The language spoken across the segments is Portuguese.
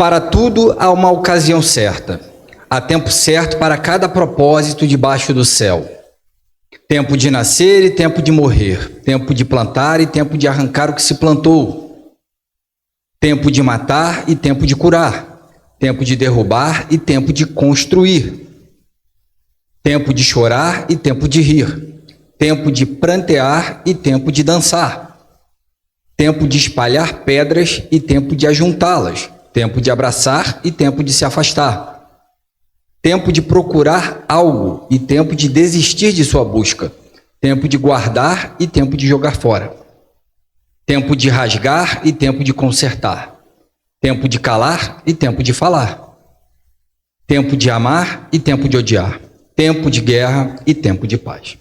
Para tudo há uma ocasião certa. Há tempo certo para cada propósito debaixo do céu. Tempo de nascer e tempo de morrer. Tempo de plantar e tempo de arrancar o que se plantou. Tempo de matar e tempo de curar. Tempo de derrubar e tempo de construir. Tempo de chorar e tempo de rir. Tempo de prantear e tempo de dançar. Tempo de espalhar pedras e tempo de ajuntá-las. Tempo de abraçar e tempo de se afastar. Tempo de procurar algo e tempo de desistir de sua busca. Tempo de guardar e tempo de jogar fora. Tempo de rasgar e tempo de consertar. Tempo de calar e tempo de falar. Tempo de amar e tempo de odiar. Tempo de guerra e tempo de paz.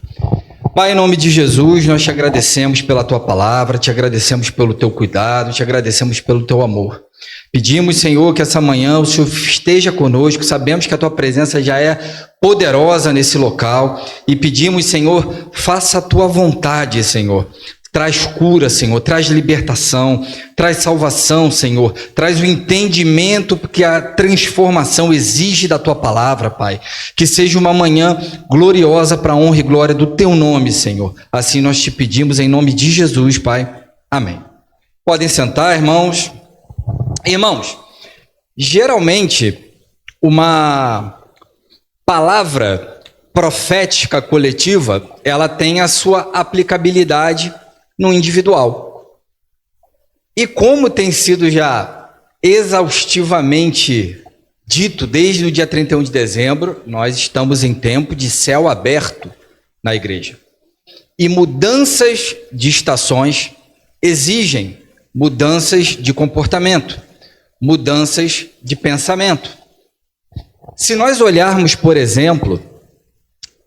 Pai, em nome de Jesus, nós te agradecemos pela tua palavra, te agradecemos pelo teu cuidado, te agradecemos pelo teu amor. Pedimos, Senhor, que essa manhã o Senhor esteja conosco, sabemos que a tua presença já é poderosa nesse local e pedimos, Senhor, faça a tua vontade, Senhor. Traz cura, Senhor, traz libertação, traz salvação, Senhor, traz o entendimento que a transformação exige da Tua palavra, Pai. Que seja uma manhã gloriosa para a honra e glória do Teu nome, Senhor. Assim nós te pedimos em nome de Jesus, Pai. Amém. Podem sentar, irmãos. Irmãos, geralmente uma palavra profética coletiva, ela tem a sua aplicabilidade no individual. E como tem sido já exaustivamente dito desde o dia 31 de dezembro, nós estamos em tempo de céu aberto na igreja. E mudanças de estações exigem mudanças de comportamento, mudanças de pensamento. Se nós olharmos, por exemplo,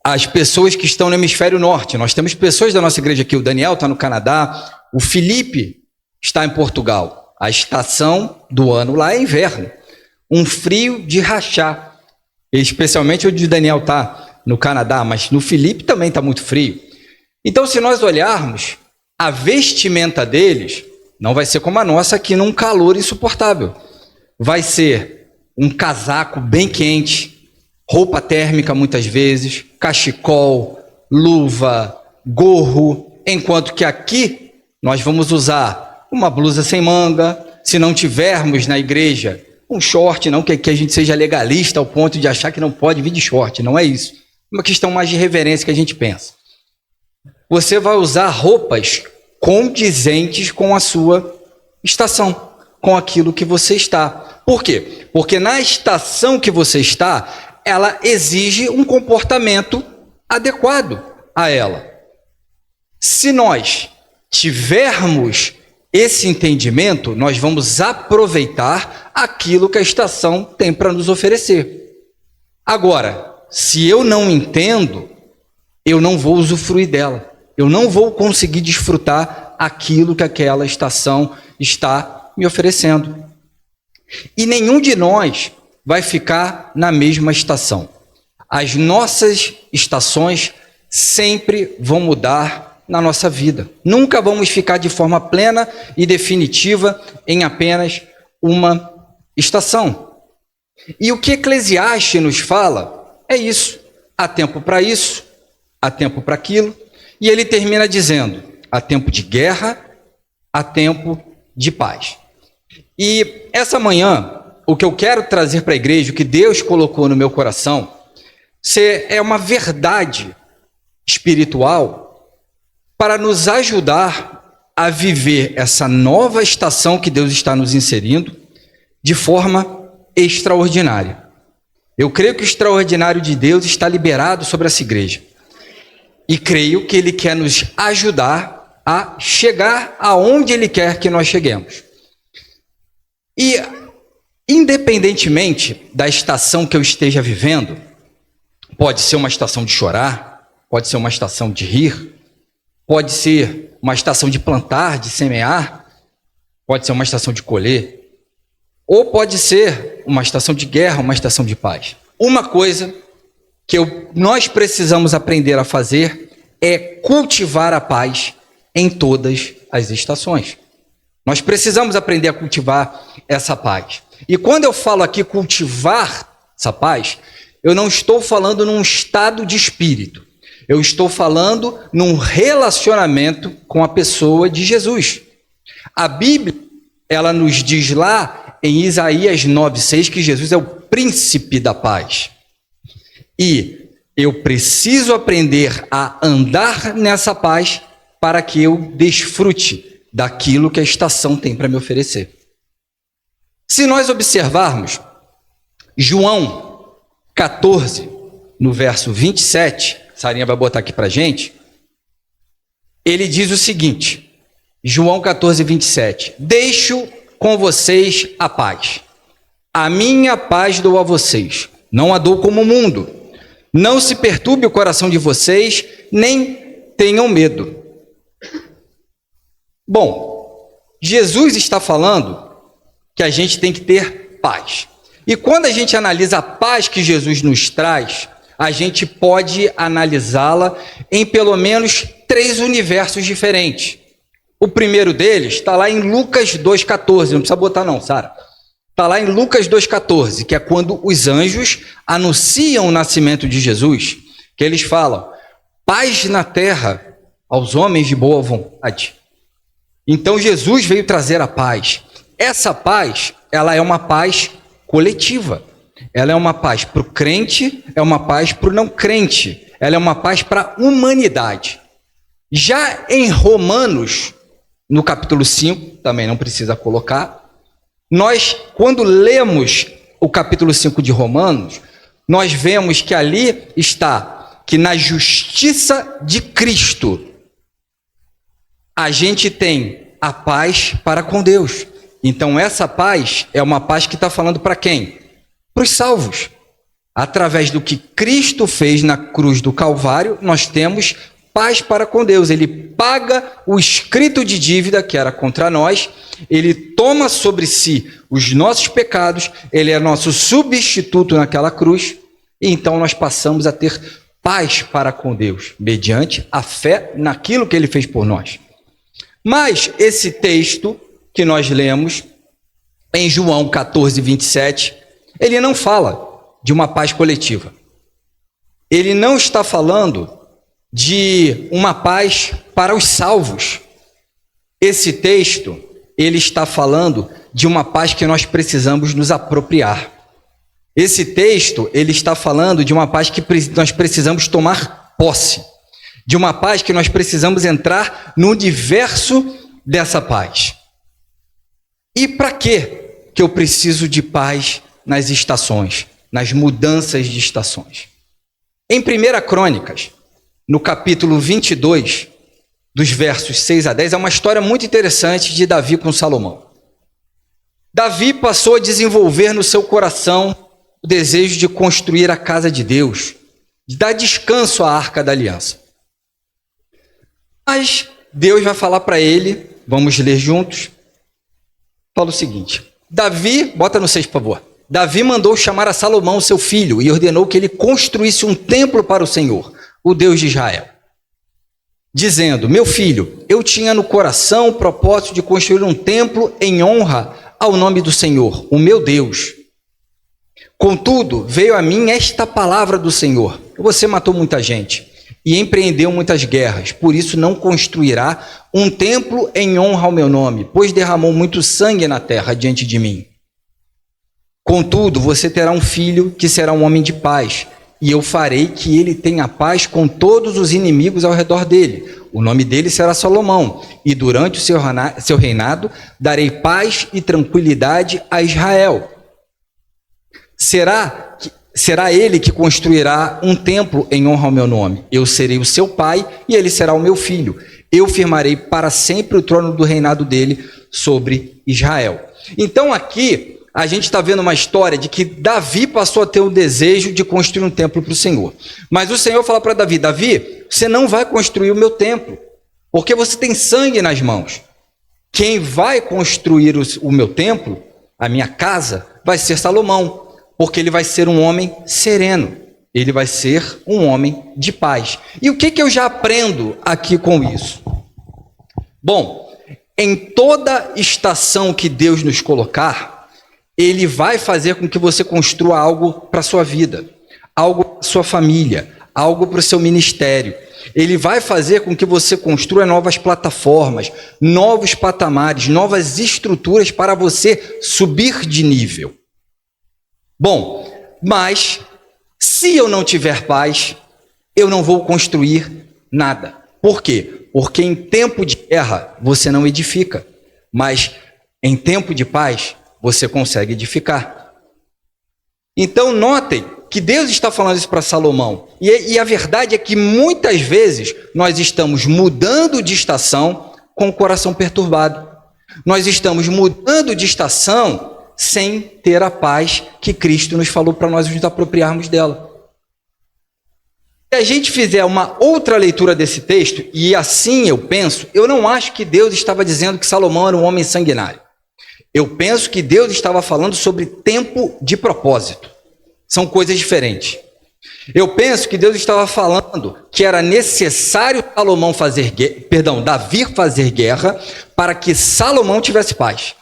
as pessoas que estão no hemisfério norte, nós temos pessoas da nossa igreja aqui, o Daniel está no Canadá, o Felipe está em Portugal. A estação do ano lá é inverno, um frio de rachar, especialmente onde o Daniel está no Canadá, mas no Felipe também está muito frio. Então, se nós olharmos, a vestimenta deles não vai ser como a nossa aqui num calor insuportável. Vai ser um casaco bem quente, roupa térmica muitas vezes, cachecol, luva, gorro, enquanto que aqui nós vamos usar uma blusa sem manga, se não tivermos na igreja um short, não que aqui a gente seja legalista ao ponto de achar que não pode vir de short, não é isso. É uma questão mais de reverência que a gente pensa. Você vai usar roupas condizentes com a sua estação, com aquilo que você está. Por quê? Porque na estação que você está, ela exige um comportamento adequado a ela. Se nós tivermos esse entendimento, nós vamos aproveitar aquilo que a estação tem para nos oferecer. Agora, se eu não entendo, eu não vou usufruir dela. Eu não vou conseguir desfrutar aquilo que aquela estação está me oferecendo. E nenhum de nós vai ficar na mesma estação. As nossas estações sempre vão mudar na nossa vida. Nunca vamos ficar de forma plena e definitiva em apenas uma estação. E o que Eclesiastes nos fala é isso. Há tempo para isso, há tempo para aquilo. E ele termina dizendo, há tempo de guerra, há tempo de paz. E essa manhã, o que eu quero trazer para a igreja, o que Deus colocou no meu coração, é uma verdade espiritual para nos ajudar a viver essa nova estação que Deus está nos inserindo de forma extraordinária. Eu creio que o extraordinário de Deus está liberado sobre essa igreja. E creio que Ele quer nos ajudar a chegar aonde Ele quer que nós cheguemos. E, independentemente da estação que eu esteja vivendo, pode ser uma estação de chorar, pode ser uma estação de rir, pode ser uma estação de plantar, de semear, pode ser uma estação de colher, ou pode ser uma estação de guerra, uma estação de paz. Uma coisa que nós precisamos aprender a fazer é cultivar a paz em todas as estações. Nós precisamos aprender a cultivar essa paz. E quando eu falo aqui cultivar essa paz, eu não estou falando num estado de espírito. Eu estou falando num relacionamento com a pessoa de Jesus. A Bíblia, ela nos diz lá em Isaías 9:6 que Jesus é o príncipe da paz. E eu preciso aprender a andar nessa paz para que eu desfrute daquilo que a estação tem para me oferecer. Se nós observarmos João 14, no verso 27, Sarinha vai botar aqui para a gente, ele diz o seguinte, João 14, 27, deixo com vocês a paz. A minha paz dou a vocês, não a dou como o mundo. Não se perturbe o coração de vocês, nem tenham medo. Bom, Jesus está falando que a gente tem que ter paz. E quando a gente analisa a paz que Jesus nos traz, a gente pode analisá-la em pelo menos 3 universos diferentes. O primeiro deles está lá em Lucas 2,14, não precisa botar não, Sara. Está lá em Lucas 2,14, que é quando os anjos anunciam o nascimento de Jesus, que eles falam, paz na terra aos homens de boa vontade. Então Jesus veio trazer a paz. Essa paz, ela é uma paz coletiva. Ela é uma paz para o crente, é uma paz para o não crente. Ela é uma paz para a humanidade. Já em Romanos, no capítulo 5, também não precisa colocar, nós, quando lemos o capítulo 5 de Romanos, nós vemos que ali está que na justiça de Cristo a gente tem a paz para com Deus. Então essa paz é uma paz que está falando para quem? Para os salvos. Através do que Cristo fez na cruz do Calvário, nós temos paz para com Deus. Ele paga o escrito de dívida que era contra nós, ele toma sobre si os nossos pecados, ele é nosso substituto naquela cruz, e então nós passamos a ter paz para com Deus, mediante a fé naquilo que ele fez por nós. Mas esse texto que nós lemos em João 14, 27, ele não fala de uma paz coletiva. Ele não está falando de uma paz para os salvos. Esse texto, ele está falando de uma paz que nós precisamos nos apropriar. Esse texto, ele está falando de uma paz que nós precisamos tomar posse. De uma paz que nós precisamos entrar no universo dessa paz. E para que eu preciso de paz nas estações, nas mudanças de estações? Em 1 Crônicas, no capítulo 22, dos versos 6 a 10, é uma história muito interessante de Davi com Salomão. Davi passou a desenvolver no seu coração o desejo de construir a casa de Deus, de dar descanso à Arca da Aliança. Mas Deus vai falar para ele, vamos ler juntos, fala o seguinte, Davi, bota no 6 por favor, Davi mandou chamar a Salomão, seu filho, e ordenou que ele construísse um templo para o Senhor, o Deus de Israel, dizendo, meu filho, eu tinha no coração o propósito de construir um templo em honra ao nome do Senhor, o meu Deus. Contudo, veio a mim esta palavra do Senhor, você matou muita gente e empreendeu muitas guerras, por isso não construirá um templo em honra ao meu nome, pois derramou muito sangue na terra diante de mim. Contudo, você terá um filho que será um homem de paz, e eu farei que ele tenha paz com todos os inimigos ao redor dele. O nome dele será Salomão, e durante o seu reinado darei paz e tranquilidade a Israel. Será ele que construirá um templo em honra ao meu nome. Eu serei o seu pai e ele será o meu filho. Eu firmarei para sempre o trono do reinado dele sobre Israel. Então aqui a gente está vendo uma história de que Davi passou a ter o desejo de construir um templo para o Senhor. Mas o Senhor fala para Davi, Davi, você não vai construir o meu templo, porque você tem sangue nas mãos. Quem vai construir o meu templo, a minha casa, vai ser Salomão, porque ele vai ser um homem sereno, ele vai ser um homem de paz. E o que eu já aprendo aqui com isso? Bom, em toda estação que Deus nos colocar, ele vai fazer com que você construa algo para a sua vida, algo para a sua família, algo para o seu ministério. Ele vai fazer com que você construa novas plataformas, novos patamares, novas estruturas para você subir de nível. Bom, mas se eu não tiver paz, eu não vou construir nada. Por quê? Porque em tempo de guerra você não edifica, mas em tempo de paz você consegue edificar. Então notem que Deus está falando isso para Salomão. E a verdade é que muitas vezes nós estamos mudando de estação com o coração perturbado. Nós estamos mudando de estação sem ter a paz que Cristo nos falou para nós nos apropriarmos dela. Se a gente fizer uma outra leitura desse texto, e assim eu penso, eu não acho que Deus estava dizendo que Salomão era um homem sanguinário. Eu penso que Deus estava falando sobre tempo de propósito. São coisas diferentes. Eu penso que Deus estava falando que era necessário Davi fazer guerra para que Salomão tivesse paz.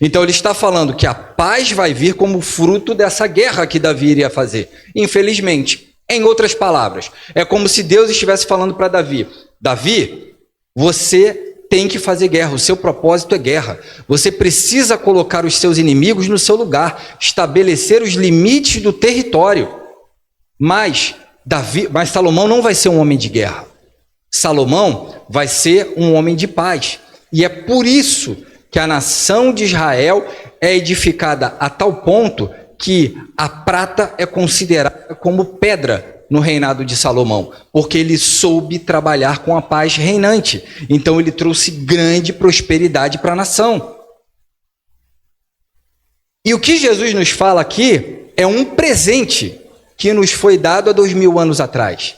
Então ele está falando que a paz vai vir como fruto dessa guerra que Davi iria fazer. Infelizmente, em outras palavras, é como se Deus estivesse falando para Davi: Davi, você tem que fazer guerra, o seu propósito é guerra. Você precisa colocar os seus inimigos no seu lugar, estabelecer os limites do território. Mas Salomão não vai ser um homem de guerra. Salomão vai ser um homem de paz. E é por isso que a nação de Israel é edificada a tal ponto que a prata é considerada como pedra no reinado de Salomão, porque ele soube trabalhar com a paz reinante. Então ele trouxe grande prosperidade para a nação. E o que Jesus nos fala aqui é um presente que nos foi dado há 2000 anos atrás.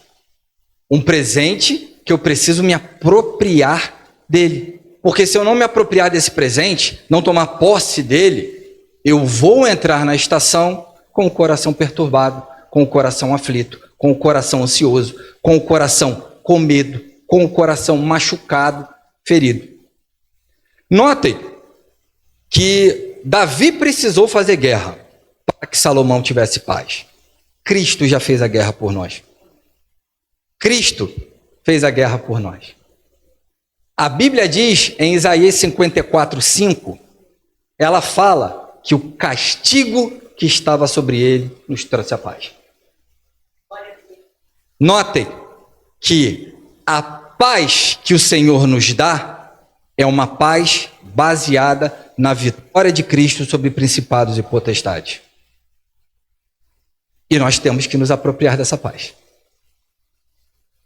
Um presente que eu preciso me apropriar dele. Porque se eu não me apropriar desse presente, não tomar posse dele, eu vou entrar na estação com o coração perturbado, com o coração aflito, com o coração ansioso, com o coração com medo, com o coração machucado, ferido. Notem que Davi precisou fazer guerra para que Salomão tivesse paz. Cristo já fez a guerra por nós. Cristo fez a guerra por nós. A Bíblia diz em Isaías 54:5, ela fala que o castigo que estava sobre ele nos trouxe a paz. Notem que a paz que o Senhor nos dá é uma paz baseada na vitória de Cristo sobre principados e potestades. E nós temos que nos apropriar dessa paz.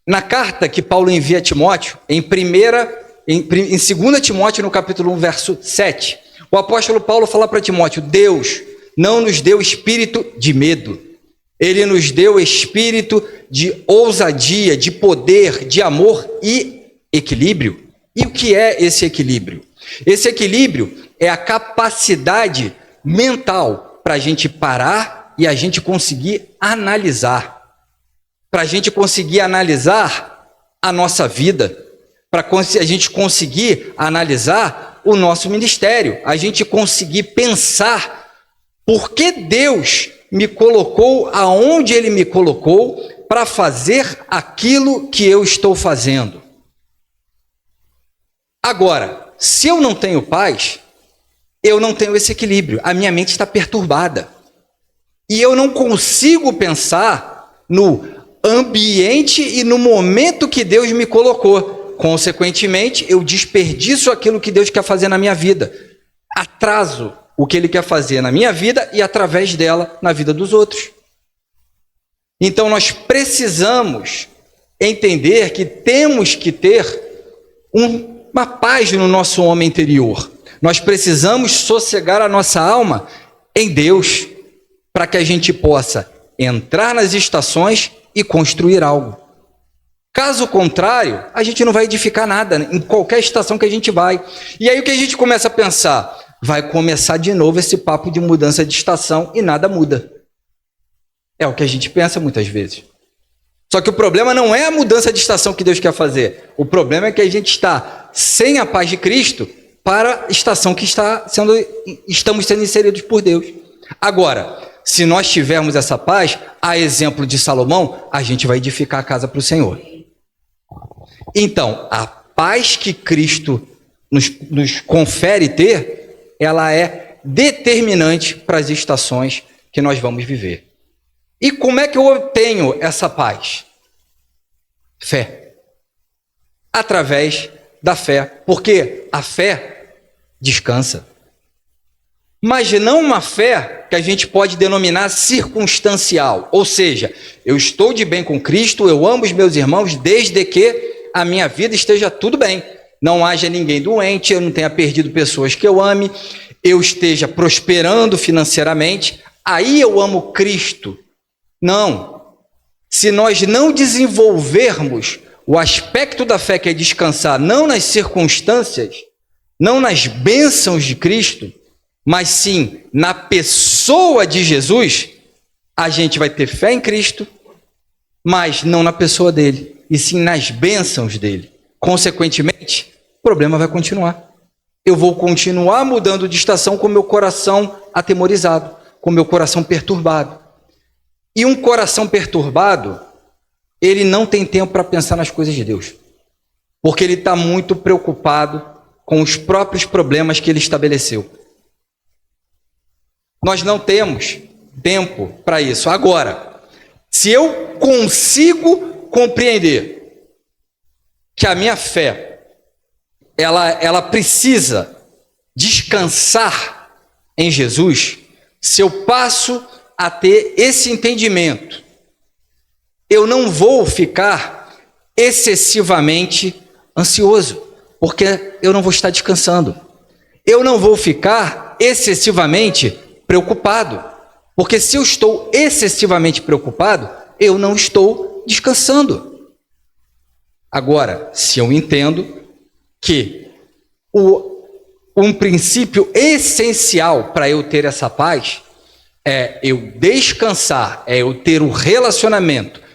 Na carta que Paulo envia a Timóteo, em 2 Timóteo, no capítulo 1, verso 7, o apóstolo Paulo fala para Timóteo: Deus não nos deu espírito de medo, Ele nos deu espírito de ousadia, de poder, de amor e equilíbrio. E o que é esse equilíbrio? Esse equilíbrio é a capacidade mental para a gente parar e a gente conseguir analisar. Para a gente conseguir analisar a nossa vida, para a gente conseguir analisar o nosso ministério, a gente conseguir pensar por que Deus me colocou aonde Ele me colocou para fazer aquilo que eu estou fazendo. Agora, se eu não tenho paz, eu não tenho esse equilíbrio, a minha mente está perturbada. E eu não consigo pensar no ambiente e no momento que Deus me colocou. Consequentemente, eu desperdiço aquilo que Deus quer fazer na minha vida. Atraso o que Ele quer fazer na minha vida e através dela na vida dos outros. Então nós precisamos entender que temos que ter uma paz no nosso homem interior. Nós precisamos sossegar a nossa alma em Deus, para que a gente possa entrar nas estações e construir algo. Caso contrário, a gente não vai edificar nada em qualquer estação que a gente vai. E aí o que a gente começa a pensar? Vai começar de novo esse papo de mudança de estação e nada muda. É o que a gente pensa muitas vezes. Só que o problema não é a mudança de estação que Deus quer fazer. O problema é que a gente está sem a paz de Cristo para a estação que estamos sendo inseridos por Deus. Agora, se nós tivermos essa paz, a exemplo de Salomão, a gente vai edificar a casa para o Senhor. Então, a paz que Cristo nos confere ter, ela é determinante para as estações que nós vamos viver. E como é que eu obtenho essa paz? Fé. Através da fé. Porque a fé descansa. Mas não uma fé que a gente pode denominar circunstancial. Ou seja, eu estou de bem com Cristo, eu amo os meus irmãos, desde que a minha vida esteja tudo bem. Não haja ninguém doente, eu não tenha perdido pessoas que eu ame, eu esteja prosperando financeiramente, aí eu amo Cristo. Não. Se nós não desenvolvermos o aspecto da fé que é descansar, não nas circunstâncias, não nas bênçãos de Cristo, mas sim na pessoa de Jesus, a gente vai ter fé em Cristo, mas não na pessoa dele, e sim nas bênçãos dele. Consequentemente, o problema vai continuar. Eu vou continuar mudando de estação com meu coração atemorizado, com meu coração perturbado. E um coração perturbado, ele não tem tempo para pensar nas coisas de Deus, porque ele está muito preocupado com os próprios problemas que ele estabeleceu. Nós não temos tempo para isso. Agora, se eu consigo compreender que a minha fé, ela precisa descansar em Jesus, se eu passo a ter esse entendimento, eu não vou ficar excessivamente ansioso, porque eu não vou estar descansando. Eu não vou ficar excessivamente preocupado, porque se eu estou excessivamente preocupado, eu não estou descansando. Agora, se eu entendo que um princípio essencial para eu ter essa paz é eu descansar, é eu ter um relacionamento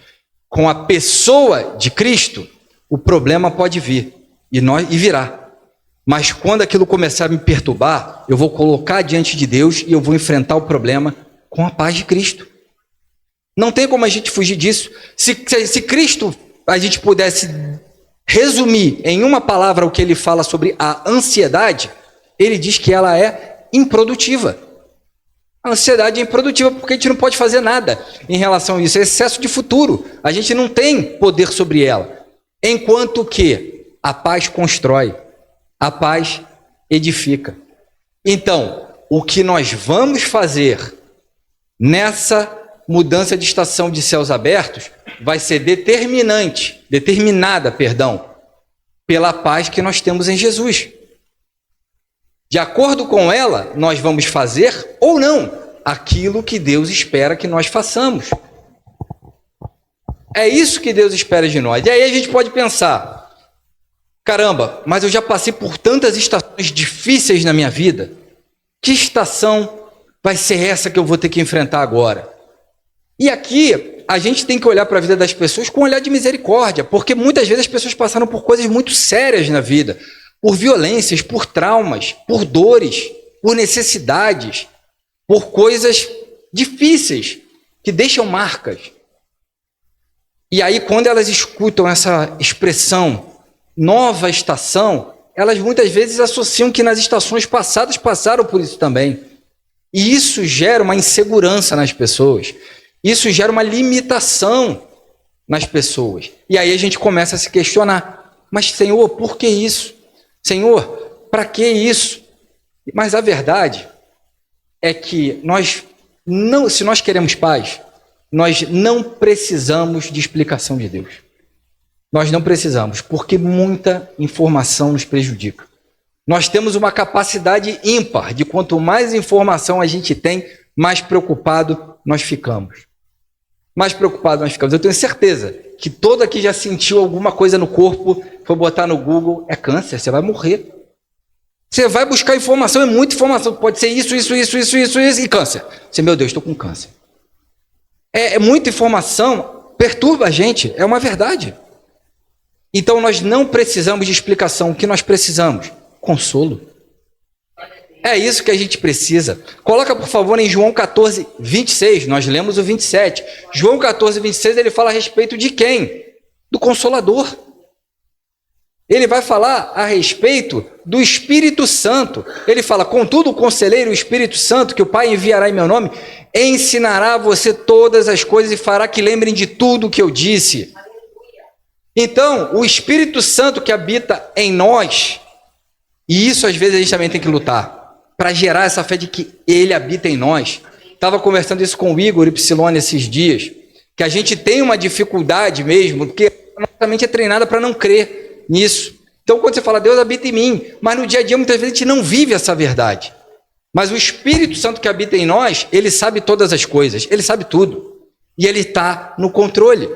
com a pessoa de Cristo, o problema pode vir e virá. Mas quando aquilo começar a me perturbar, eu vou colocar diante de Deus e eu vou enfrentar o problema com a paz de Cristo. Não tem como a gente fugir disso. Se Cristo, a gente pudesse resumir em uma palavra o que ele fala sobre a ansiedade, ele diz que ela é improdutiva. A ansiedade é improdutiva porque a gente não pode fazer nada em relação a isso. É excesso de futuro. A gente não tem poder sobre ela. Enquanto que a paz constrói, a paz edifica. Então, o que nós vamos fazer nessa mudança de estação de céus abertos vai ser determinada, pela paz que nós temos em Jesus. De acordo com ela, nós vamos fazer ou não aquilo que Deus espera que nós façamos. É isso que Deus espera de nós. E aí a gente pode pensar, caramba, mas eu já passei por tantas estações difíceis na minha vida. Que estação vai ser essa que eu vou ter que enfrentar agora? E aqui a gente tem que olhar para a vida das pessoas com um olhar de misericórdia, porque muitas vezes as pessoas passaram por coisas muito sérias na vida, por violências, por traumas, por dores, por necessidades, por coisas difíceis que deixam marcas. E aí, quando elas escutam essa expressão nova estação, elas muitas vezes associam que nas estações passadas passaram por isso também. E isso gera uma insegurança nas pessoas. Isso gera uma limitação nas pessoas. E aí a gente começa a se questionar. Mas, Senhor, por que isso? Senhor, para que isso? Mas a verdade é que se nós queremos paz, nós não precisamos de explicação de Deus. Nós não precisamos, porque muita informação nos prejudica. Nós temos uma capacidade ímpar de quanto mais informação a gente tem, mais preocupado nós ficamos. Mais preocupado nós ficamos. Eu tenho certeza que todo aqui já sentiu alguma coisa no corpo, foi botar no Google, é câncer, você vai morrer. Você vai buscar informação, é muita informação, pode ser isso, e câncer. Você, meu Deus, estou com câncer. É muita informação, perturba a gente, é uma verdade. Então nós não precisamos de explicação, o que nós precisamos? Consolo. É isso que a gente precisa. Coloca, por favor, em João 14, 26. Nós lemos o 27. João 14, 26, ele fala a respeito de quem? Do Consolador. Ele vai falar a respeito do Espírito Santo. Ele fala, contudo, o Conselheiro, o Espírito Santo, que o Pai enviará em meu nome, ensinará a você todas as coisas e fará que lembrem de tudo o que eu disse. Então, o Espírito Santo que habita em nós, e isso às vezes a gente também tem que lutar, para gerar essa fé de que Ele habita em nós. Estava conversando isso com o Igor e Psilone esses dias, que a gente tem uma dificuldade mesmo, porque a nossa mente é treinada para não crer nisso. Então, quando você fala, Deus habita em mim, mas no dia a dia, muitas vezes, a gente não vive essa verdade. Mas o Espírito Santo que habita em nós, ele sabe todas as coisas, ele sabe tudo. E ele está no controle.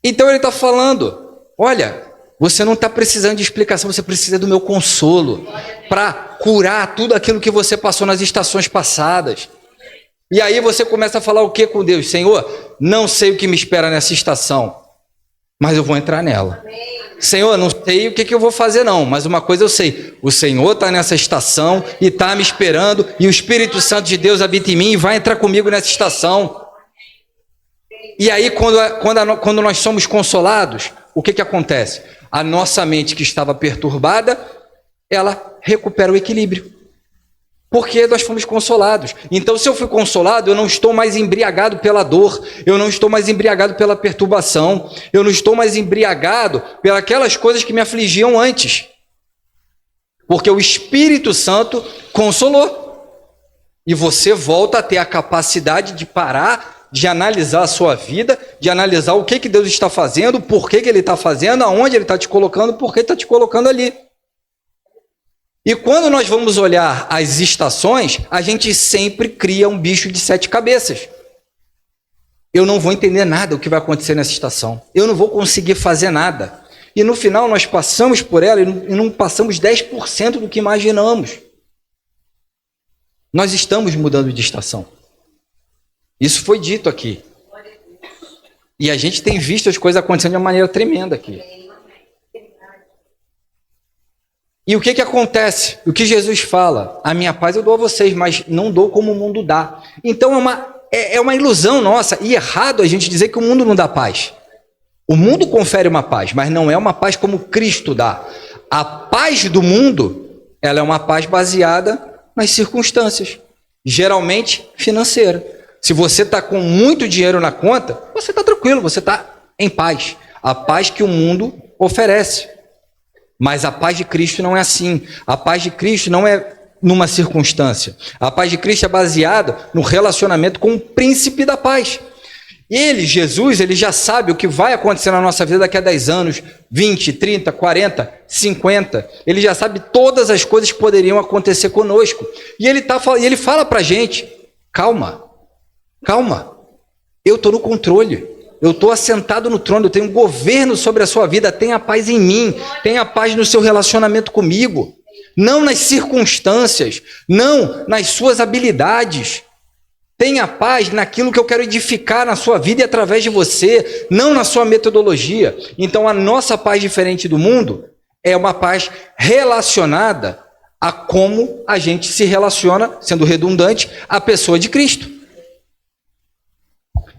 Então, ele está falando, olha, você não está precisando de explicação, você precisa do meu consolo para curar tudo aquilo que você passou nas estações passadas. E aí você começa a falar o que com Deus? Senhor, não sei o que me espera nessa estação, mas eu vou entrar nela. Senhor, não sei o que eu vou fazer não, mas uma coisa eu sei, o Senhor está nessa estação e está me esperando, e o Espírito Santo de Deus habita em mim e vai entrar comigo nessa estação. E aí quando nós somos consolados, o que acontece? A nossa mente que estava perturbada, ela recupera o equilíbrio. Porque nós fomos consolados. Então, se eu fui consolado, eu não estou mais embriagado pela dor, eu não estou mais embriagado pela perturbação, eu não estou mais embriagado pelas coisas que me afligiam antes. Porque o Espírito Santo consolou. E você volta a ter a capacidade de parar, de analisar a sua vida, de analisar o que Deus está fazendo, por que Ele está fazendo, aonde Ele está te colocando, por que Ele está te colocando ali. E quando nós vamos olhar as estações, a gente sempre cria um bicho de 7 cabeças. Eu não vou entender nada o que vai acontecer nessa estação. Eu não vou conseguir fazer nada. E no final nós passamos por ela e não passamos 10% do que imaginamos. Nós estamos mudando de estação. Isso foi dito aqui. E a gente tem visto as coisas acontecendo de uma maneira tremenda aqui. E o que acontece? O que Jesus fala? A minha paz eu dou a vocês, mas não dou como o mundo dá. Então é uma ilusão nossa, e errado a gente dizer que o mundo não dá paz. O mundo confere uma paz, mas não é uma paz como Cristo dá. A paz do mundo, ela é uma paz baseada nas circunstâncias, geralmente financeira. Se você está com muito dinheiro na conta, você está tranquilo, você está em paz. A paz que o mundo oferece. Mas a paz de Cristo não é assim. A paz de Cristo não é numa circunstância. A paz de Cristo é baseada no relacionamento com o príncipe da paz. Ele, Jesus, ele já sabe o que vai acontecer na nossa vida daqui a 10 anos, 20, 30, 40, 50. Ele já sabe todas as coisas que poderiam acontecer conosco. E ele fala para a gente, calma, eu estou no controle. Eu estou assentado no trono, eu tenho um governo sobre a sua vida, tenha paz em mim, tenha paz no seu relacionamento comigo, não nas circunstâncias, não nas suas habilidades, tenha paz naquilo que eu quero edificar na sua vida e através de você, não na sua metodologia. Então a nossa paz diferente do mundo é uma paz relacionada a como a gente se relaciona, sendo redundante, à pessoa de Cristo.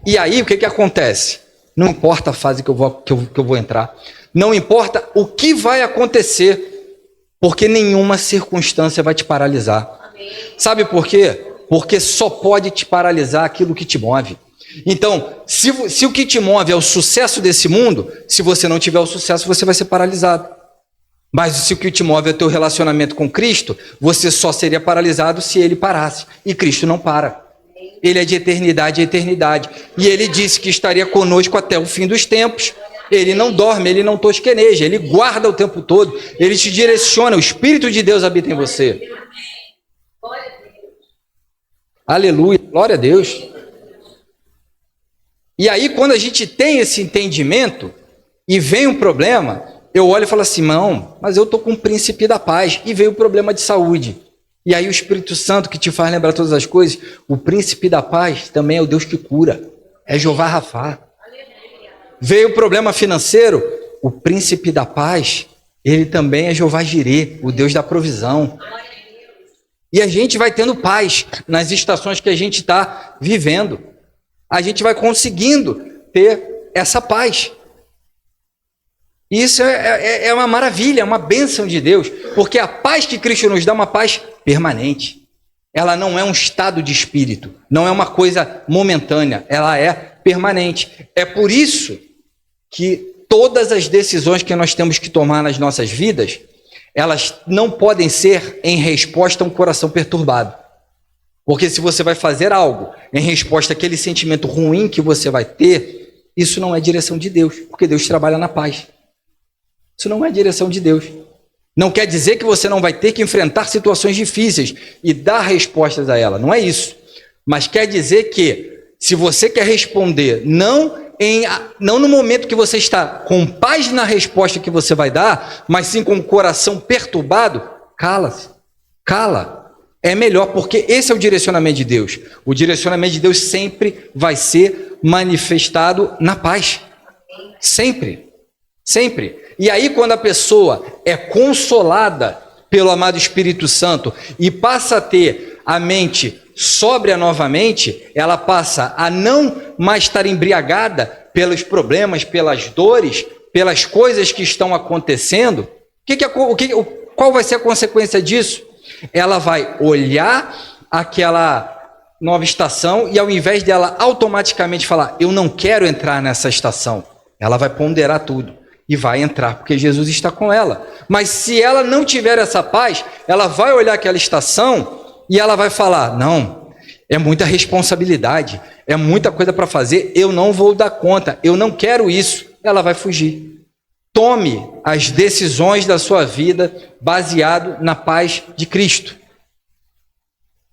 E aí, o que acontece? Não importa a fase que eu vou entrar, não importa o que vai acontecer, porque nenhuma circunstância vai te paralisar. Amém. Sabe por quê? Porque só pode te paralisar aquilo que te move. Então, se o que te move é o sucesso desse mundo, se você não tiver o sucesso, você vai ser paralisado. Mas se o que te move é o teu relacionamento com Cristo, você só seria paralisado se ele parasse. E Cristo não para. Ele é de eternidade a eternidade. E ele disse que estaria conosco até o fim dos tempos. Ele não dorme, ele não tosqueneja, ele guarda o tempo todo, ele te direciona, o Espírito de Deus habita em você. Aleluia, glória a Deus. E aí, quando a gente tem esse entendimento e vem um problema, eu olho e falo assim, não, mas eu estou com o príncipe da paz, e veio o problema de saúde. E aí o Espírito Santo que te faz lembrar todas as coisas, o príncipe da paz também é o Deus que cura, é Jeová Rafá. Veio o problema financeiro, o príncipe da paz, ele também é Jeová Jirê, o Deus da provisão. E a gente vai tendo paz nas estações que a gente está vivendo. A gente vai conseguindo ter essa paz. E isso é uma maravilha, é uma bênção de Deus, porque a paz que Cristo nos dá é uma paz permanente. Ela não é um estado de espírito, não é uma coisa momentânea, ela é permanente. É por isso que todas as decisões que nós temos que tomar nas nossas vidas, elas não podem ser em resposta a um coração perturbado. Porque se você vai fazer algo em resposta àquele sentimento ruim que você vai ter, isso não é direção de Deus, porque Deus trabalha na paz. Isso não é direção de Deus. Não quer dizer que você não vai ter que enfrentar situações difíceis e dar respostas a ela. Não é isso. Mas quer dizer que, se você quer responder, não no momento que você está com paz na resposta que você vai dar, mas sim com o coração perturbado, cala-se. Cala. É melhor, porque esse é o direcionamento de Deus. O direcionamento de Deus sempre vai ser manifestado na paz. Sempre. Sempre. E aí, quando a pessoa é consolada pelo amado Espírito Santo e passa a ter a mente sóbria novamente, ela passa a não mais estar embriagada pelos problemas, pelas dores, pelas coisas que estão acontecendo. Qual vai ser a consequência disso? Ela vai olhar aquela nova estação e, ao invés dela automaticamente falar, eu não quero entrar nessa estação, ela vai ponderar tudo e vai entrar, porque Jesus está com ela. Mas se ela não tiver essa paz, ela vai olhar aquela estação e ela vai falar, não, é muita responsabilidade, é muita coisa para fazer, eu não vou dar conta, eu não quero isso. Ela vai fugir. Tome as decisões da sua vida baseado na paz de Cristo.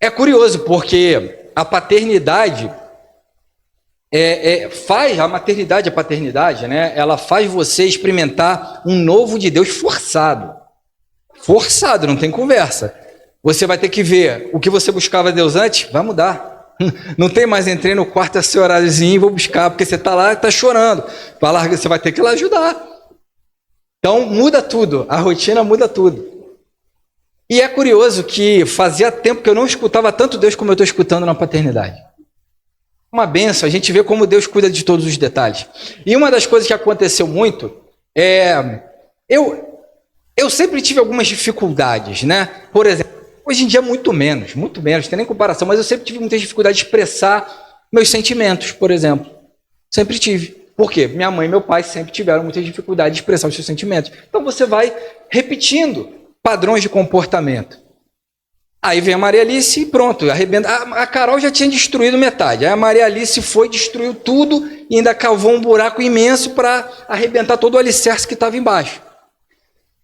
É curioso, porque a paternidade a maternidade, a paternidade, né? Ela faz você experimentar um novo de Deus forçado. Forçado, não tem conversa. Você vai ter que ver o que você buscava Deus antes, vai mudar. Não tem mais, entrei no quarto esse horáriozinho e vou buscar, porque você está lá e está chorando. Você vai ter que ir lá ajudar. Então muda tudo, a rotina muda tudo. E é curioso que fazia tempo que eu não escutava tanto Deus como eu estou escutando na paternidade. Uma benção, a gente vê como Deus cuida de todos os detalhes. E uma das coisas que aconteceu muito eu sempre tive algumas dificuldades, né? Por exemplo, hoje em dia muito menos, não tem nem comparação, mas eu sempre tive muita dificuldade de expressar meus sentimentos, por exemplo. Sempre tive. Por quê? Minha mãe e meu pai sempre tiveram muita dificuldade de expressar os seus sentimentos. Então você vai repetindo padrões de comportamento. Aí vem a Maria Alice e pronto, arrebenta. A Carol já tinha destruído metade. Aí a Maria Alice foi, destruiu tudo e ainda cavou um buraco imenso para arrebentar todo o alicerce que estava embaixo.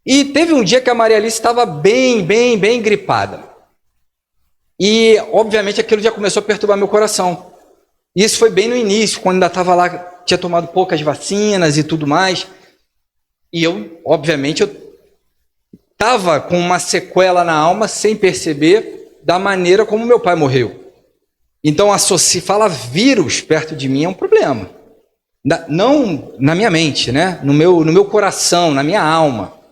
E teve um dia que a Maria Alice estava bem gripada. E, obviamente, aquilo já começou a perturbar meu coração. E isso foi bem no início, quando ainda estava lá, tinha tomado poucas vacinas e tudo mais. E eu, obviamente, estava com uma sequela na alma, sem perceber, da maneira como meu pai morreu. Então, fala vírus perto de mim é um problema. Não na minha mente, né? No meu coração, na minha alma.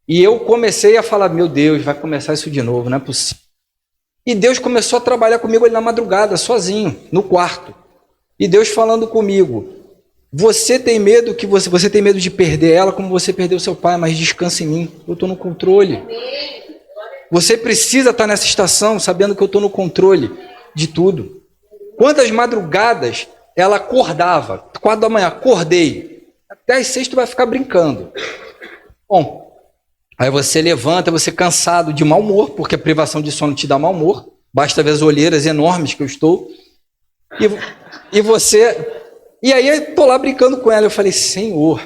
E eu comecei a falar, meu Deus, vai começar isso de novo, não é possível. E Deus começou a trabalhar comigo ali na madrugada, sozinho, no quarto. E Deus falando comigo, você tem medo você tem medo de perder ela como você perdeu seu pai, mas descansa em mim, eu estou no controle. Você precisa estar nessa estação sabendo que eu estou no controle de tudo. Quantas madrugadas ela acordava, 4 da manhã, acordei, até às 6 tu vai ficar brincando. Bom, aí você levanta, você cansado, de mau humor, porque a privação de sono te dá mau humor, basta ver as olheiras enormes que eu estou, e aí eu estou lá brincando com ela, eu falei, Senhor,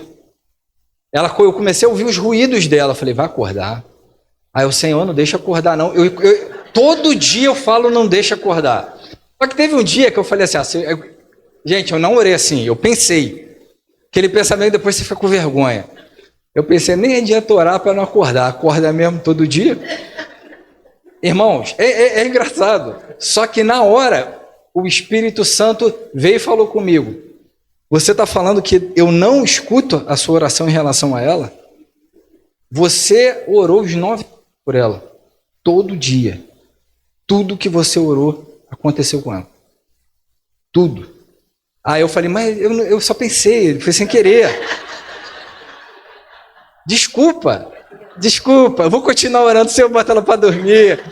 eu comecei a ouvir os ruídos dela, eu falei, vai acordar. Aí o Senhor, não deixa acordar não, todo dia eu falo, não deixa acordar. Só que teve um dia que eu falei assim, gente, eu não orei assim, eu pensei, aquele pensamento depois você fica com vergonha. Eu pensei, nem adianta orar para não acordar, acorda mesmo todo dia. Irmãos, é engraçado, só que na hora, o Espírito Santo veio e falou comigo, você está falando que eu não escuto a sua oração em relação a ela? Você orou os 9 por ela, todo dia. Tudo que você orou aconteceu com ela. Tudo. Aí eu falei, mas eu só pensei, foi sem querer. Desculpa, eu vou continuar orando se eu botar ela para dormir.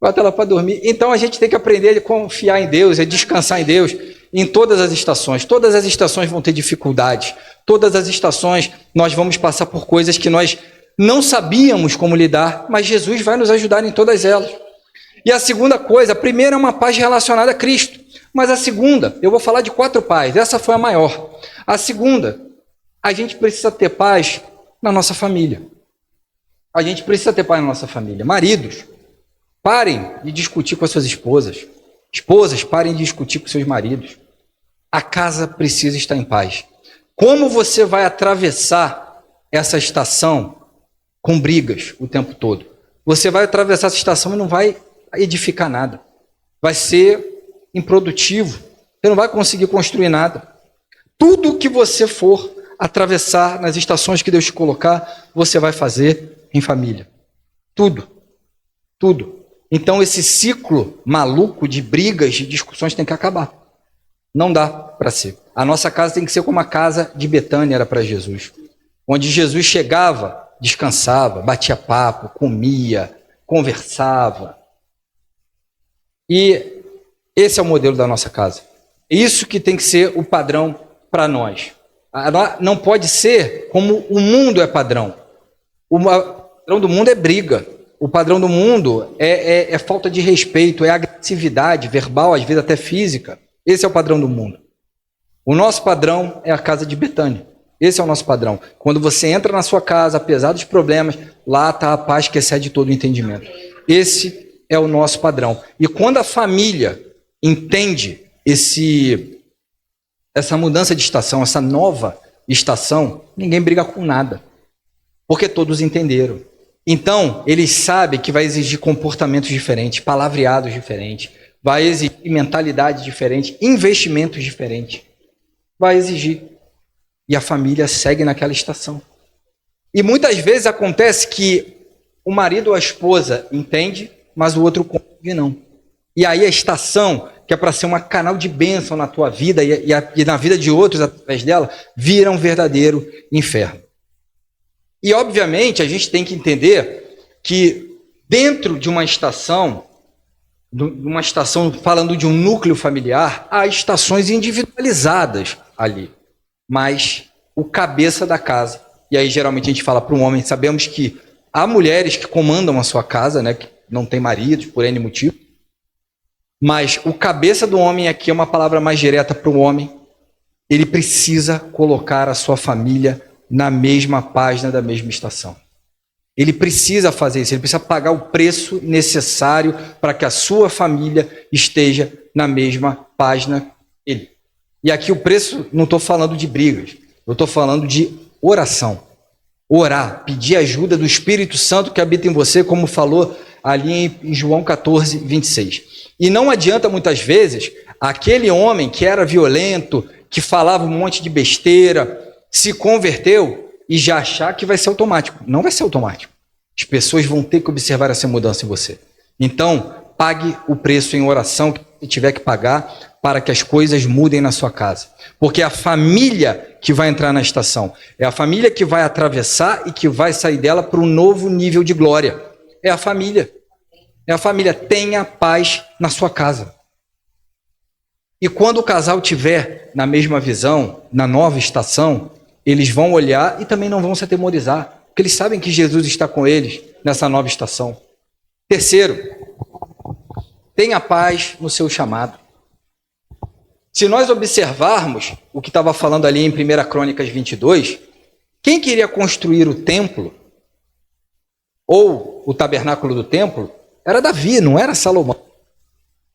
Bota ela para dormir. Então a gente tem que aprender a confiar em Deus, a descansar em Deus em todas as estações. Todas as estações vão ter dificuldades. Todas as estações nós vamos passar por coisas que nós não sabíamos como lidar, mas Jesus vai nos ajudar em todas elas. E a segunda coisa, a primeira é uma paz relacionada a Cristo, mas a segunda, eu vou falar de 4 paz, essa foi a maior. A segunda, a gente precisa ter paz na nossa família. A gente precisa ter paz na nossa família. Maridos, parem de discutir com as suas esposas. Esposas, parem de discutir com seus maridos. A casa precisa estar em paz. Como você vai atravessar essa estação com brigas o tempo todo? Você vai atravessar essa estação e não vai edificar nada. Vai ser improdutivo. Você não vai conseguir construir nada. Tudo que você for atravessar nas estações que Deus te colocar, você vai fazer em família. Tudo. Tudo. Então esse ciclo maluco de brigas, de discussões tem que acabar. Não dá para ser. A nossa casa tem que ser como a casa de Betânia era para Jesus. Onde Jesus chegava, descansava, batia papo, comia, conversava. E esse é o modelo da nossa casa. Isso que tem que ser o padrão para nós. Não pode ser como o mundo é padrão. O padrão do mundo é briga. O padrão do mundo é falta de respeito, é agressividade verbal, às vezes até física. Esse é o padrão do mundo. O nosso padrão é a casa de Betânia. Esse é o nosso padrão. Quando você entra na sua casa, apesar dos problemas, lá está a paz que excede todo o entendimento. Esse é o nosso padrão. E quando a família entende essa mudança de estação, essa nova estação, ninguém briga com nada. Porque todos entenderam. Então, eles sabem que vai exigir comportamentos diferentes, palavreados diferentes, vai exigir mentalidade diferente, investimentos diferentes. Vai exigir. E a família segue naquela estação. E muitas vezes acontece que o marido ou a esposa entende, mas o outro cônjuge não. E aí a estação, que é para ser um canal de bênção na tua vida e na vida de outros através dela, vira um verdadeiro inferno. E, obviamente, a gente tem que entender que dentro de uma estação falando de um núcleo familiar, há estações individualizadas ali. Mas o cabeça da casa, e aí geralmente a gente fala para um homem, sabemos que há mulheres que comandam a sua casa, né, que não tem maridos por N motivo, mas o cabeça do homem aqui é uma palavra mais direta para o homem. Ele precisa colocar a sua família na mesma página da mesma estação. Ele precisa fazer isso, ele precisa pagar o preço necessário para que a sua família esteja na mesma página que ele. E aqui o preço, não estou falando de brigas, eu estou falando de oração. Orar, pedir ajuda do Espírito Santo que habita em você, como falou ali em João 14, 26. E não adianta muitas vezes aquele homem que era violento, que falava um monte de besteira, se converteu e já achar que vai ser automático. Não vai ser automático. As pessoas vão ter que observar essa mudança em você. Então, pague o preço em oração que tiver que pagar para que as coisas mudem na sua casa. Porque é a família que vai entrar na estação. É a família que vai atravessar e que vai sair dela para um novo nível de glória. É a família. É a família. Tenha paz na sua casa. E quando o casal tiver na mesma visão, na nova estação, eles vão olhar e também não vão se atemorizar, porque eles sabem que Jesus está com eles nessa nova estação. Terceiro, tenha paz no seu chamado. Se nós observarmos o que estava falando ali em 1 Crônicas 22, quem queria construir o templo, ou o tabernáculo do templo, era Davi, não era Salomão.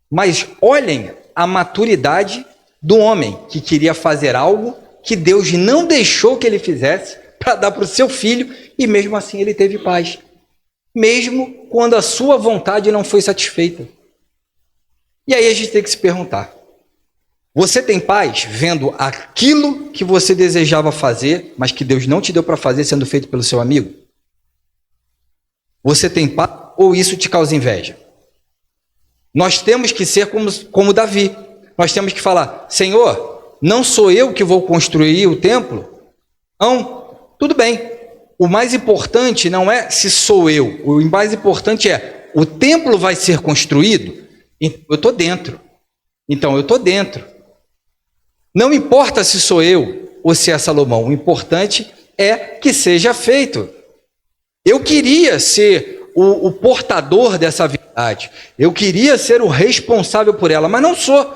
Mas olhem a maturidade do homem que queria fazer algo que Deus não deixou que ele fizesse para dar para o seu filho, e mesmo assim ele teve paz. Mesmo quando a sua vontade não foi satisfeita. E aí a gente tem que se perguntar, você tem paz vendo aquilo que você desejava fazer, mas que Deus não te deu para fazer sendo feito pelo seu amigo? Você tem paz ou isso te causa inveja? Nós temos que ser como Davi. Nós temos que falar: Senhor, não sou eu que vou construir o templo? Não, tudo bem. O mais importante não é se sou eu. O mais importante é: o templo vai ser construído? Eu estou dentro. Então eu estou dentro. Não importa se sou eu ou se é Salomão. O importante é que seja feito. Eu queria ser o portador dessa verdade. Eu queria ser o responsável por ela, mas não sou.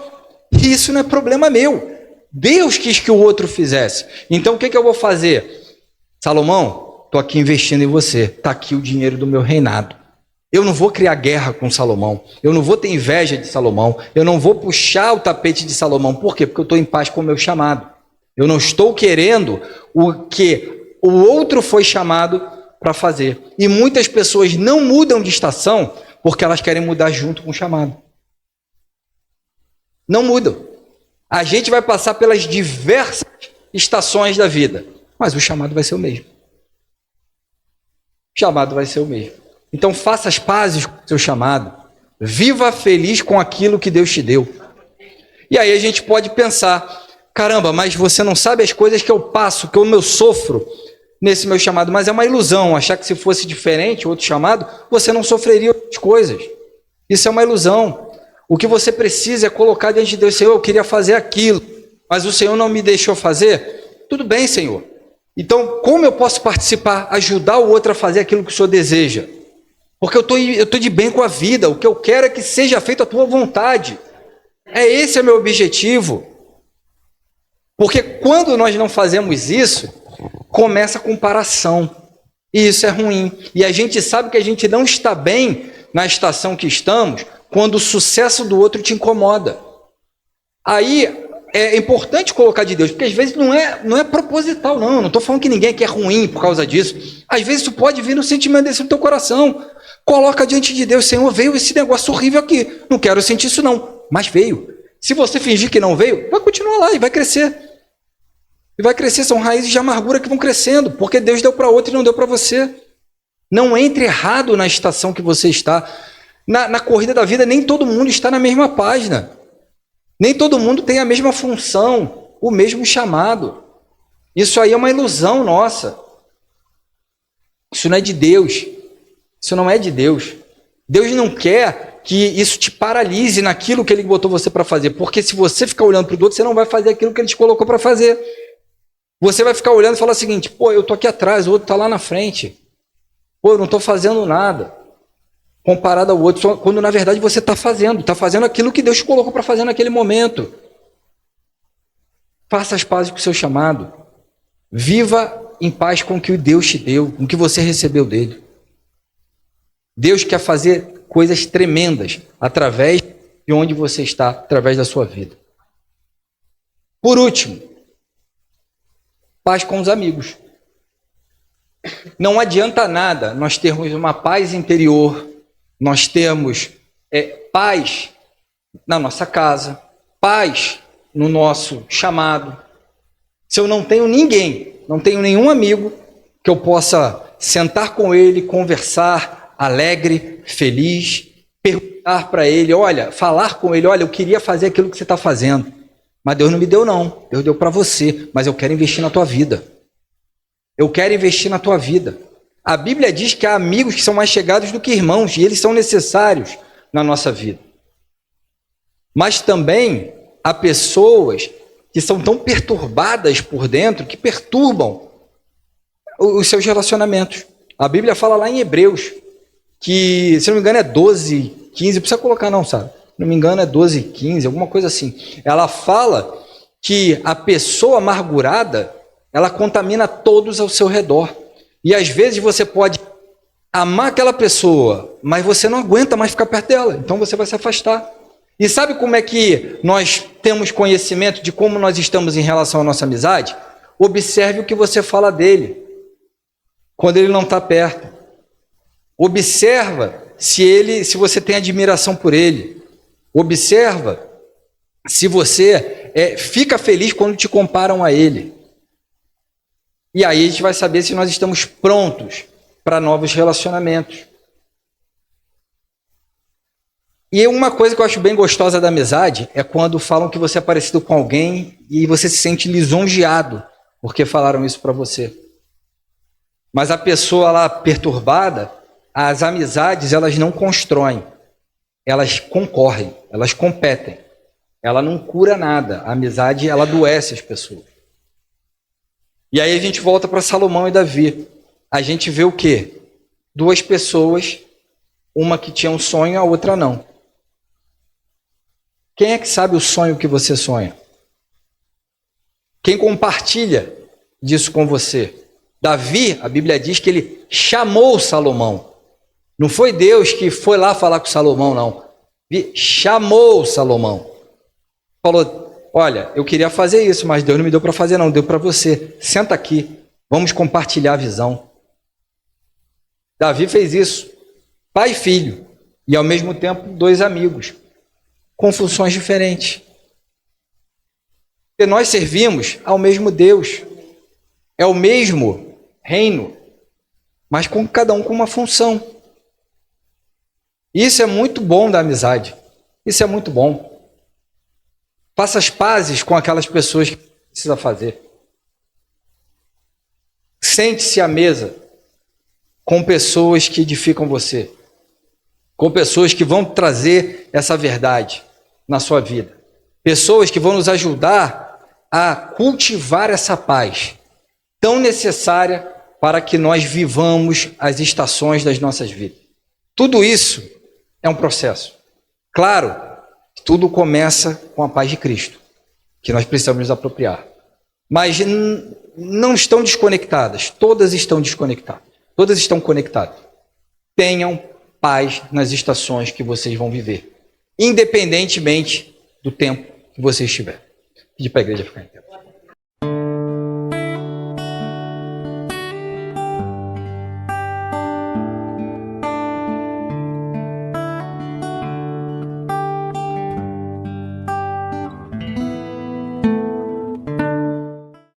E isso não é problema meu. Deus quis que o outro fizesse. Então o que eu vou fazer? Salomão, estou aqui investindo em você. Está aqui o dinheiro do meu reinado. Eu não vou criar guerra com Salomão. Eu não vou ter inveja de Salomão. Eu não vou puxar o tapete de Salomão. Por quê? Porque eu estou em paz com o meu chamado. Eu não estou querendo o que o outro foi chamado para fazer. E muitas pessoas não mudam de estação porque elas querem mudar junto com o chamado. Não mudam. A gente vai passar pelas diversas estações da vida, mas o chamado vai ser o mesmo. O chamado vai ser o mesmo. Então faça as pazes com o seu chamado. Viva feliz com aquilo que Deus te deu. E aí a gente pode pensar: caramba, mas você não sabe as coisas que eu passo, que eu sofro nesse meu chamado. Mas é uma ilusão achar que se fosse diferente, outro chamado, você não sofreria outras coisas. Isso é uma ilusão. O que você precisa é colocar diante de Deus: Senhor, eu queria fazer aquilo, mas o Senhor não me deixou fazer. Tudo bem, Senhor. Então, como eu posso participar, ajudar o outro a fazer aquilo que o Senhor deseja? Porque eu estou de bem com a vida. O que eu quero é que seja feita a tua vontade. Esse é o meu objetivo. Porque quando nós não fazemos isso, começa a comparação. E isso é ruim. E a gente sabe que a gente não está bem na estação que estamos quando o sucesso do outro te incomoda. Aí é importante colocar de Deus, porque às vezes não é proposital, não. Não estou falando que ninguém aqui é ruim por causa disso. Às vezes isso pode vir no sentimento desse no teu coração. Coloca diante de Deus: Senhor, veio esse negócio horrível aqui. Não quero sentir isso não, mas veio. Se você fingir que não veio, vai continuar lá e vai crescer. E vai crescer, são raízes de amargura que vão crescendo, porque Deus deu para outro e não deu para você. Não entre errado na estação que você está. Na corrida da vida, nem todo mundo está na mesma página. Nem todo mundo tem a mesma função, o mesmo chamado. Isso aí é uma ilusão nossa. Isso não é de Deus. Isso não é de Deus. Deus não quer que isso te paralise naquilo que Ele botou você para fazer. Porque se você ficar olhando para o outro, você não vai fazer aquilo que Ele te colocou para fazer. Você vai ficar olhando e falar o seguinte: pô, eu estou aqui atrás, o outro está lá na frente. Pô, eu não estou fazendo nada comparado ao outro, quando na verdade você está fazendo aquilo que Deus te colocou para fazer naquele momento. Faça as pazes com o seu chamado. Viva em paz com o que Deus te deu, com o que você recebeu dele. Deus quer fazer coisas tremendas através de onde você está, através da sua vida. Por último, paz com os amigos. Não adianta nada nós termos uma paz interior, nós temos paz na nossa casa, paz no nosso chamado, se eu não tenho ninguém, não tenho nenhum amigo que eu possa sentar com ele, conversar, alegre, feliz, perguntar para ele, falar com ele: olha, eu queria fazer aquilo que você está fazendo, mas Deus não me deu não, Deus deu para você, mas eu quero investir na tua vida. Eu quero investir na tua vida. A Bíblia diz que há amigos que são mais chegados do que irmãos, e eles são necessários na nossa vida. Mas também há pessoas que são tão perturbadas por dentro, que perturbam os seus relacionamentos. A Bíblia fala lá em Hebreus, que, se não me engano, é 12, 15, não precisa colocar não, sabe? Se não me engano, é 12, 15, alguma coisa assim. Ela fala que a pessoa amargurada, ela contamina todos ao seu redor. E às vezes você pode amar aquela pessoa, mas você não aguenta mais ficar perto dela, então você vai se afastar. E sabe como é que nós temos conhecimento de como nós estamos em relação à nossa amizade? Observe o que você fala dele quando ele não está perto. Observa se você tem admiração por ele. Observa se você fica feliz quando te comparam a ele. E aí a gente vai saber se nós estamos prontos para novos relacionamentos. E uma coisa que eu acho bem gostosa da amizade é quando falam que você é parecido com alguém e você se sente lisonjeado porque falaram isso para você. Mas a pessoa lá perturbada, as amizades elas não constroem, elas concorrem, elas competem. Ela não cura nada, a amizade ela adoece as pessoas. E aí a gente volta para Salomão e Davi. A gente vê o quê? Duas pessoas, uma que tinha um sonho, a outra não. Quem é que sabe o sonho que você sonha? Quem compartilha disso com você? Davi, a Bíblia diz que ele chamou Salomão. Não foi Deus que foi lá falar com Salomão, não. Chamou Salomão. Falou, olha, eu queria fazer isso, mas Deus não me deu para fazer não, deu para você. Senta aqui, vamos compartilhar a visão. Davi fez isso, pai e filho, e ao mesmo tempo dois amigos, com funções diferentes. Porque nós servimos ao mesmo Deus, é o mesmo reino, mas com cada um com uma função. Isso é muito bom da amizade, isso é muito bom. Faça as pazes com aquelas pessoas que precisa fazer. Sente-se à mesa com pessoas que edificam você, com pessoas que vão trazer essa verdade na sua vida, pessoas que vão nos ajudar a cultivar essa paz tão necessária para que nós vivamos as estações das nossas vidas. Tudo isso é um processo. Claro, tudo começa com a paz de Cristo, que nós precisamos nos apropriar. Mas não estão desconectadas, todas estão desconectadas, todas estão conectadas. Tenham paz nas estações que vocês vão viver, independentemente do tempo que você estiver. Pedir para a igreja ficar em pé.